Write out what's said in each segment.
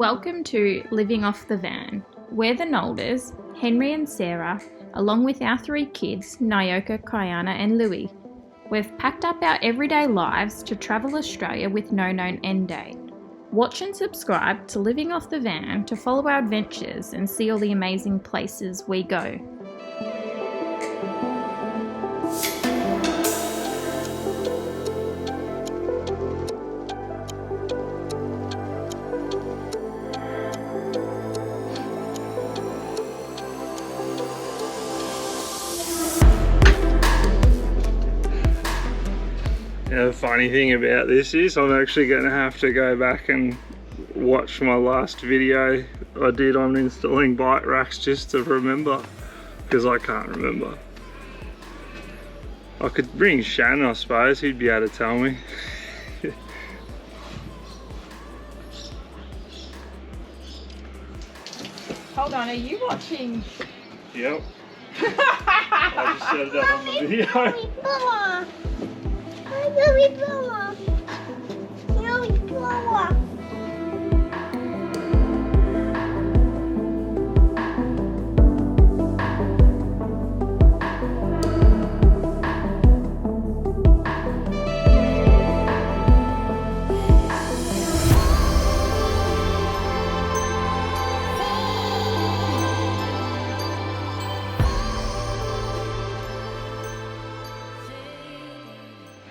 Welcome to Living Off the Van. We're the Nolders, Henry and Sarah, along with our 3 kids, Nyoka, Kiana and Louie. We've packed up our everyday lives to travel Australia with no known end date. Watch and subscribe to Living Off the Van to follow our adventures and see all the amazing places we go. Yeah, the funny thing about this is I'm actually going to have to go back and watch my last video I did on installing bike racks just to remember, because I can't remember. I could bring Shannon, I suppose, he'd be able to tell me. Hold on, are you watching? Yep. I just said that on the video.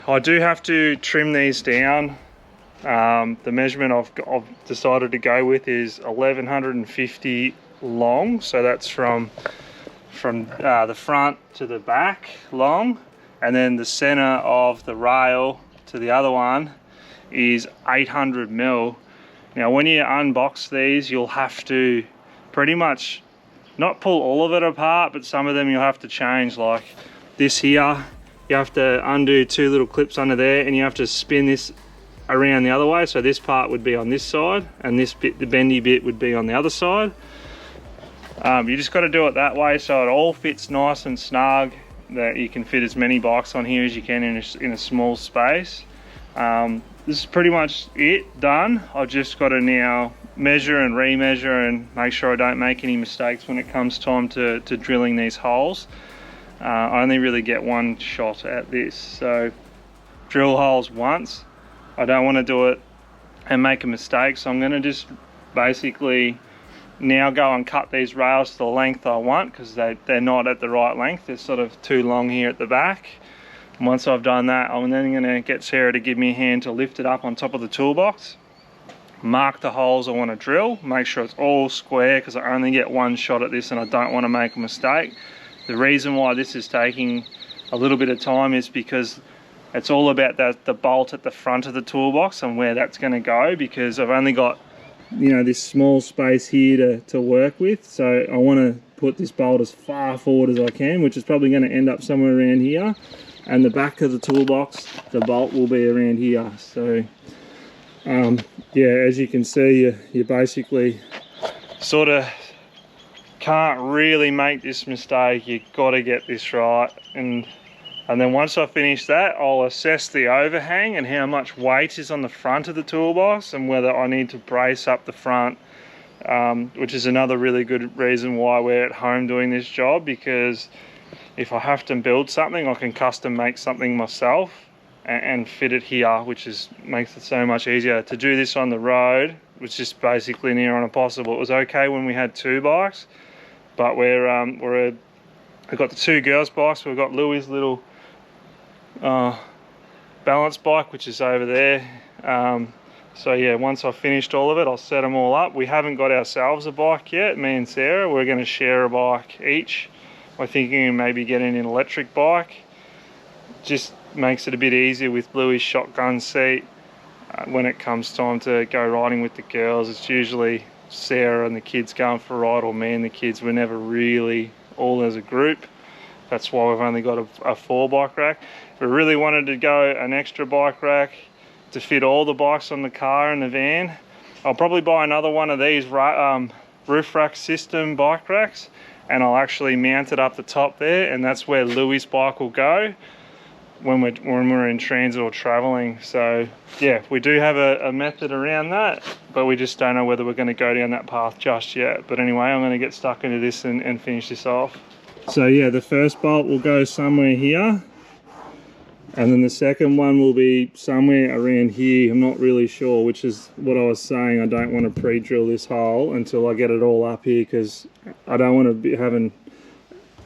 I do have to trim these down. The measurement I've decided to go with is 1150 long, so that's from the front to the back long, and then the center of the rail to the other one is 800 mil. Now when you unbox these, you'll have to pretty much not pull all of it apart, but some of them you'll have to change. Like this here, you have to undo 2 little clips under there, and you have to spin this around the other way, so this part would be on this side and this bit, the bendy bit, would be on the other side. You just got to do it that way so it all fits nice and snug, that you can fit as many bikes on here as you can in a small space. This is pretty much it done. I've just got to now measure and remeasure and make sure I don't make any mistakes when it comes time to drilling these holes. I only really get one shot at this, so drill holes once. I don't want to do it and make a mistake, so I'm going to just basically now go and cut these rails to the length I want, because they're not at the right length. They're sort of too long here at the back. And once I've done that, I'm then going to get Sarah to give me a hand to lift it up on top of the toolbox, mark the holes I want to drill, make sure it's all square, because I only get one shot at this and I don't want to make a mistake. The reason why this is taking a little bit of time is because it's all about the bolt at the front of the toolbox and where that's going to go, because I've only got, you know, this small space here to work with. So I want to put this bolt as far forward as I can, which is probably going to end up somewhere around here. And the back of the toolbox, the bolt will be around here. So yeah, as you can see, you basically sort of can't really make this mistake. You got to get this right, and then once I finish that, I'll assess the overhang and how much weight is on the front of the toolbox, and whether I need to brace up the front, which is another really good reason why we're at home doing this job, because if I have to build something, I can custom make something myself and fit it here, which makes it so much easier. To do this on the road was just basically near on impossible. It was okay when we had 2 bikes, but we've got the 2 girls' bikes. We've got Louie's little balance bike, which is over there. So yeah, once I've finished all of it, I'll set them all up. We haven't got ourselves a bike yet, me and Sarah. We're going to share a bike each. We're thinking of maybe getting an electric bike. Just makes it a bit easier with Louie's shotgun seat. When it comes time to go riding with the girls, it's usually Sarah and the kids going for a ride, or me and the kids. We're never really all as a group. That's why we've only got a 4 bike rack. If we really wanted to go an extra bike rack to fit all the bikes on the car and the van, I'll probably buy another one of these roof rack system bike racks, and I'll actually mount it up the top there, and that's where Louie's bike will go. when we're in transit or traveling. So yeah, we do have a method around that, but we just don't know whether we're going to go down that path just yet. But anyway, I'm going to get stuck into this and finish this off. So yeah, the first bolt will go somewhere here, and then the second one will be somewhere around here. I'm not really sure, which is what I was saying. I don't want to pre-drill this hole until I get it all up here, because I don't want to be having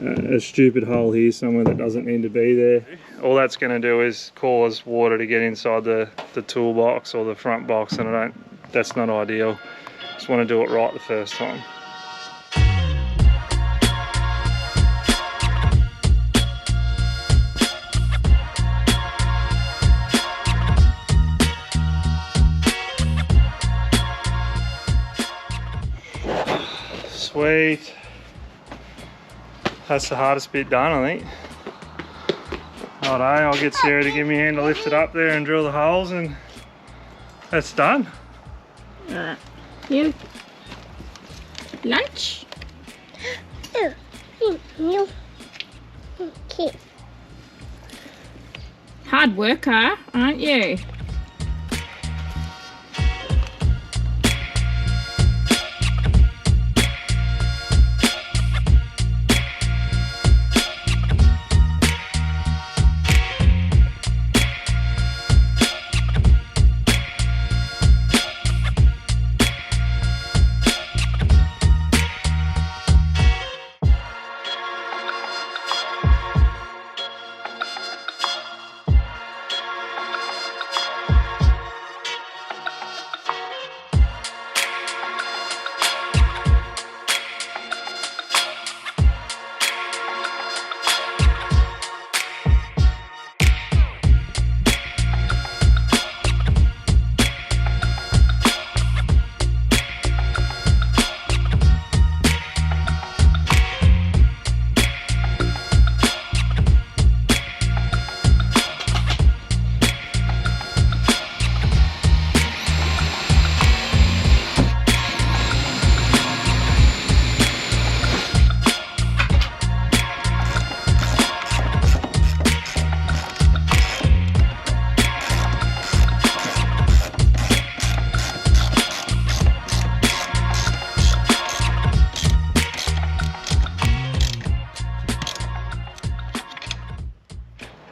a stupid hole here somewhere that doesn't need to be there. All that's going to do is cause water to get inside the toolbox or the front box, and that's not ideal. Just want to do it right the first time. Sweet. That's the hardest bit done, I think. Righto, I'll get Sarah to give me a hand to lift it up there and drill the holes, and that's done. Alright. You. Lunch? Hard worker, aren't you?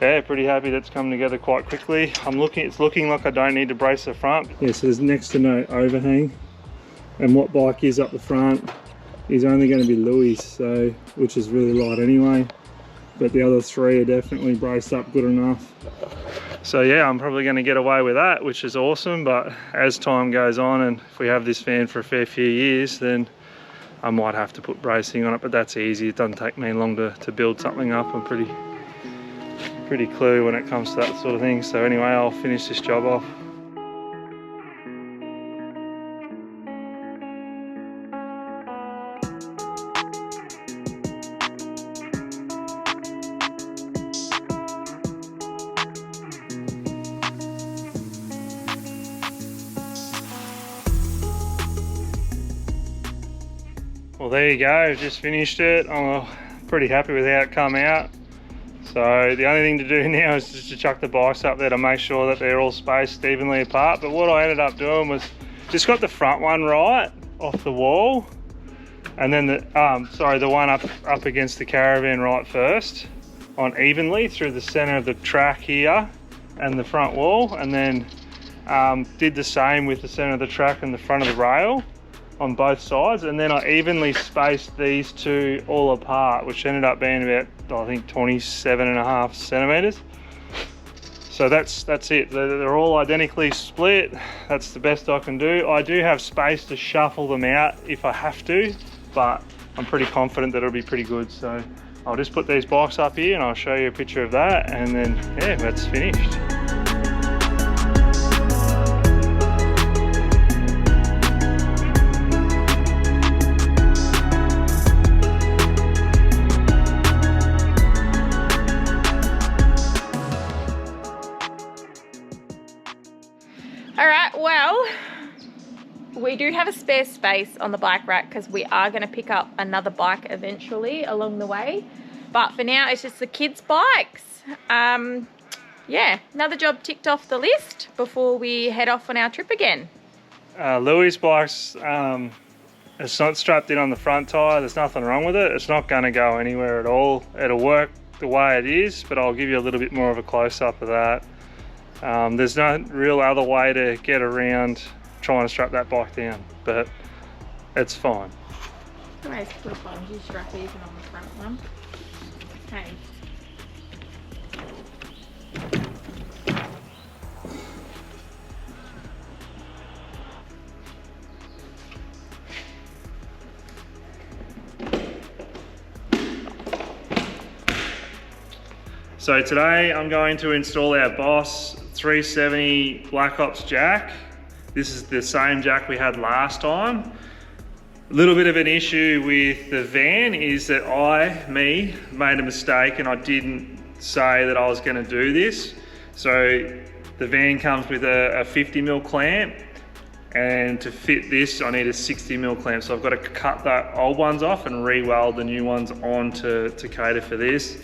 Yeah, pretty happy that's come together quite quickly. It's looking like I don't need to brace the front. Yeah, so there's next to no overhang, and what bike is up the front is only going to be Louis, so which is really light anyway. But the other three are definitely braced up good enough. So yeah, I'm probably going to get away with that, which is awesome. But as time goes on, and if we have this van for a fair few years, then I might have to put bracing on it. But that's easy. It doesn't take me long to build something up. I'm pretty clue when it comes to that sort of thing. So anyway, I'll finish this job off. Well, there you go, I've just finished it. I'm pretty happy with how it come out. So the only thing to do now is just to chuck the bikes up there to make sure that they're all spaced evenly apart. But what I ended up doing was just got the front one right off the wall, and then the one up against the Caravan right first, on evenly through the center of the track here and the front wall, and then did the same with the center of the track and the front of the rail on both sides, and then I evenly spaced these two all apart, which ended up being about, I think, 27.5 centimeters. So that's it. They're all identically split. That's the best I can do. I do have space to shuffle them out if I have to, but I'm pretty confident that it'll be pretty good. So I'll just put these bikes up here and I'll show you a picture of that, and then yeah, that's finished. Alright, well, we do have a spare space on the bike rack because we are going to pick up another bike eventually along the way. But for now, it's just the kids' bikes. yeah, another job ticked off the list before we head off on our trip again. Louis' bike's it's not strapped in on the front tyre. There's nothing wrong with it. It's not going to go anywhere at all. It'll work the way it is, but I'll give you a little bit more of a close-up of that. There's no real other way to get around trying to strap that bike down, but it's fine. Always put a bungee strap even on the front one. Hey. So today I'm going to install our Boss 370 Black Ops jack. This is the same jack we had last time. A little bit of an issue with the van is that me, made a mistake and I didn't say that I was going to do this. So the van comes with a 50mm clamp, and to fit this I need a 60mm clamp. So I've got to cut the old ones off and re-weld the new ones on to cater for this.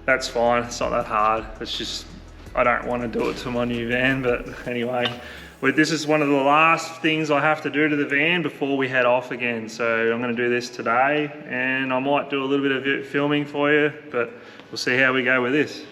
That's fine, it's not that hard. It's just, I don't want to do it to my new van, but anyway. This is one of the last things I have to do to the van before we head off again. So I'm going to do this today, and I might do a little bit of filming for you, but we'll see how we go with this.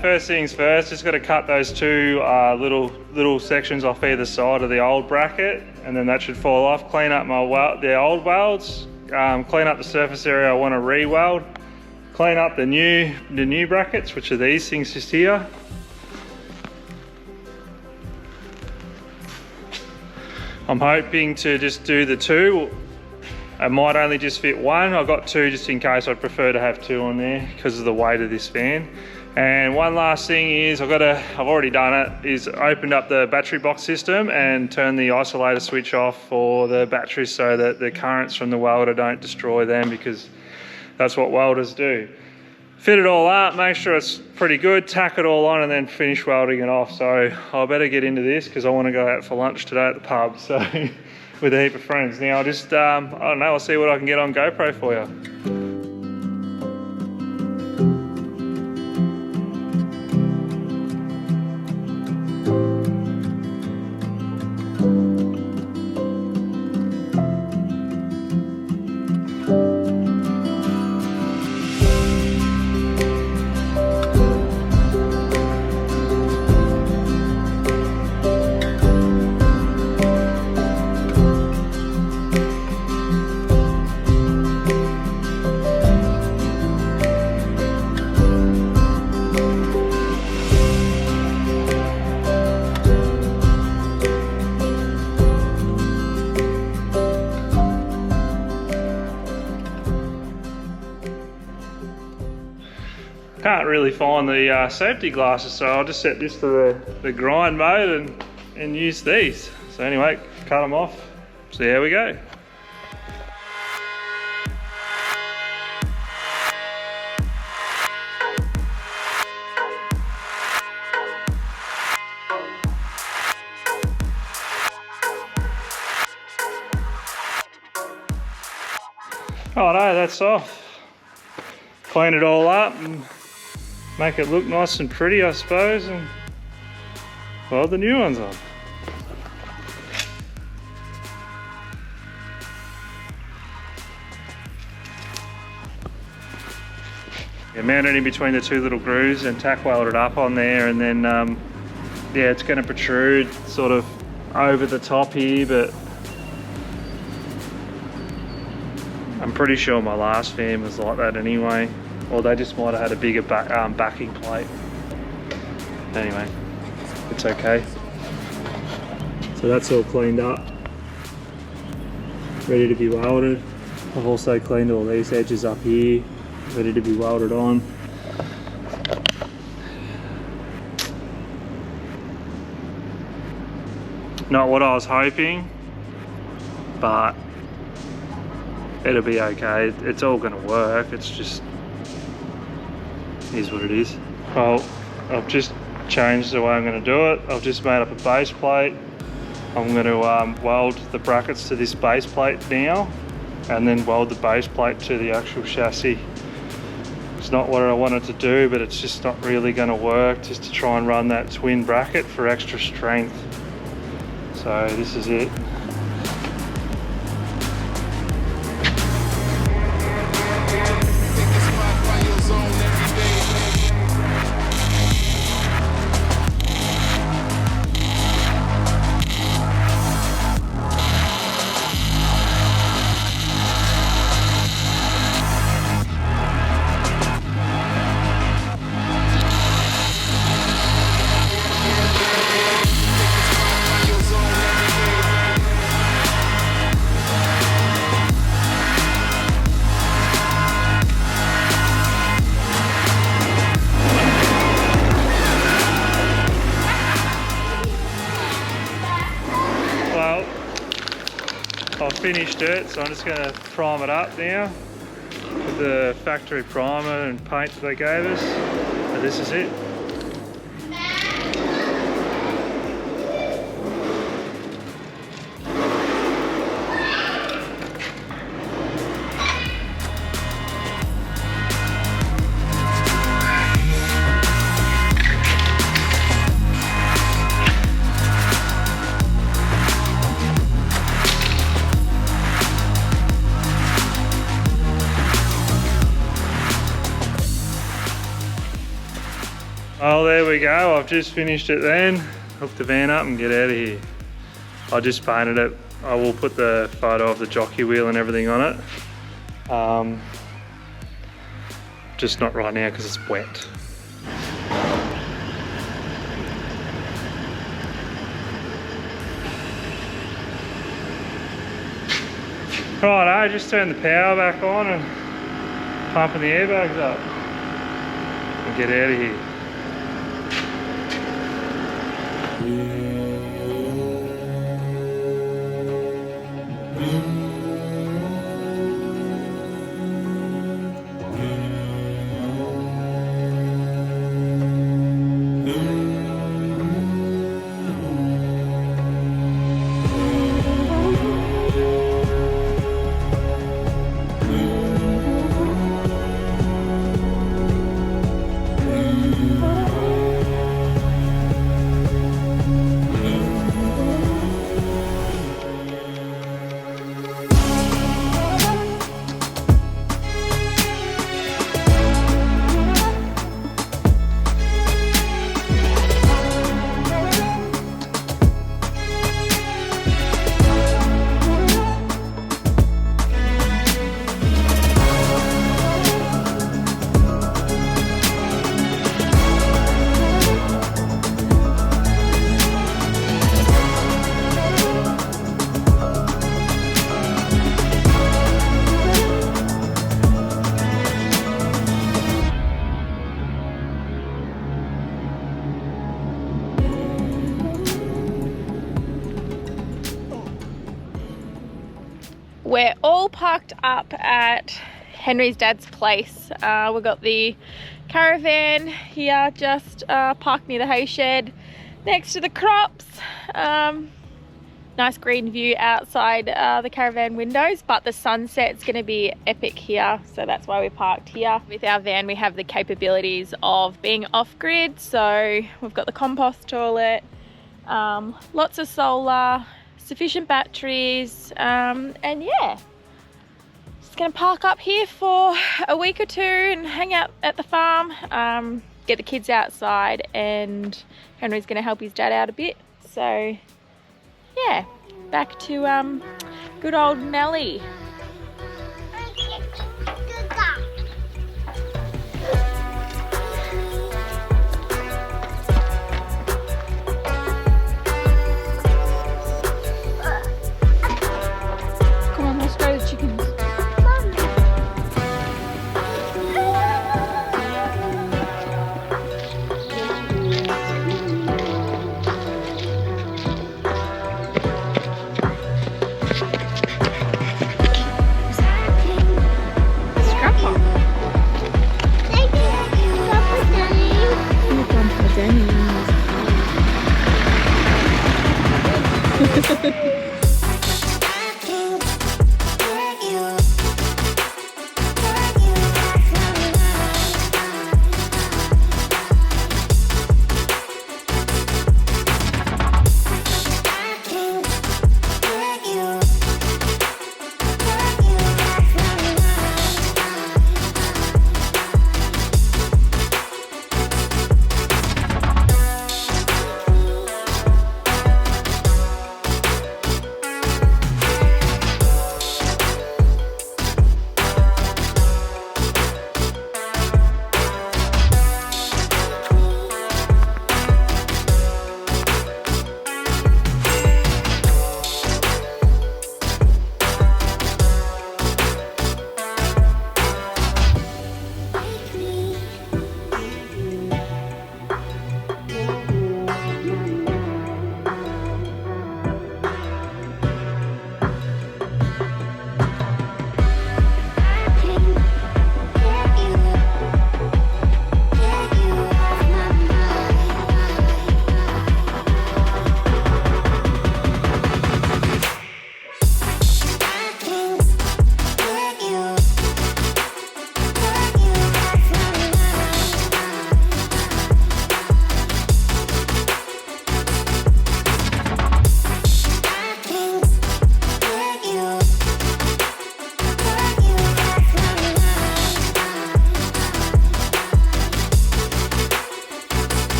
First things first, just got to cut those two little sections off either side of the old bracket, and then that should fall off. Clean up the old welds, clean up the surface area I want to re-weld, clean up the new brackets, which are these things just here. I'm hoping to just do the two. I might only just fit one. I've got two just in case. I'd prefer to have two on there because of the weight of this van. And one last thing is I've already done it, is opened up the battery box system and turned the isolator switch off for the batteries so that the currents from the welder don't destroy them, because that's what welders do. Fit it all up, make sure it's pretty good, tack it all on, and then finish welding it off. So I better get into this because I want to go out for lunch today at the pub, so with a heap of friends. Now I'll just, I don't know, I'll see what I can get on GoPro for you. Can't really find the safety glasses, so I'll just set this to the grind mode and use these. So anyway, cut them off, see how we go. Oh no, that's off. clean it all up and make it look nice and pretty, I suppose, and weld the new ones on. Yeah, mount it in between the two little grooves and tack weld it up on there, and then yeah, it's going to protrude sort of over the top here, but I'm pretty sure my last van was like that anyway, or they just might have had a bigger backing plate. Anyway, it's okay. So that's all cleaned up, ready to be welded. I've also cleaned all these edges up here, ready to be welded on. Not what I was hoping, but it'll be okay. It's all gonna work. It's just, is what it is. Well, I've just changed the way I'm gonna do it. I've just made up a base plate. I'm gonna weld the brackets to this base plate now, and then weld the base plate to the actual chassis. It's not what I wanted to do, but it's just not really gonna work, just to try and run that twin bracket for extra strength. So this is it. I've finished it, so I'm just going to prime it up now with the factory primer and paint that they gave us. So this is it. Oh, there we go. I've just finished it then. Hook the van up and get out of here. I just painted it. I will put the photo of the jockey wheel and everything on it. Just not right now because it's wet. Right, I just turned the power back on and pumping the airbags up and get out of here. We're all parked up at Henry's dad's place. We've got the Caravan here, just parked near the hay shed next to the crops. No nice green view outside the caravan windows, but the sunset's going to be epic here, so that's why we parked here. With our van we have the capabilities of being off-grid, so we've got the compost toilet, lots of solar, sufficient batteries, and yeah, just going to park up here for a week or two and hang out at the farm, get the kids outside, and Henry's going to help his dad out a bit. So yeah, back to good old Nelly.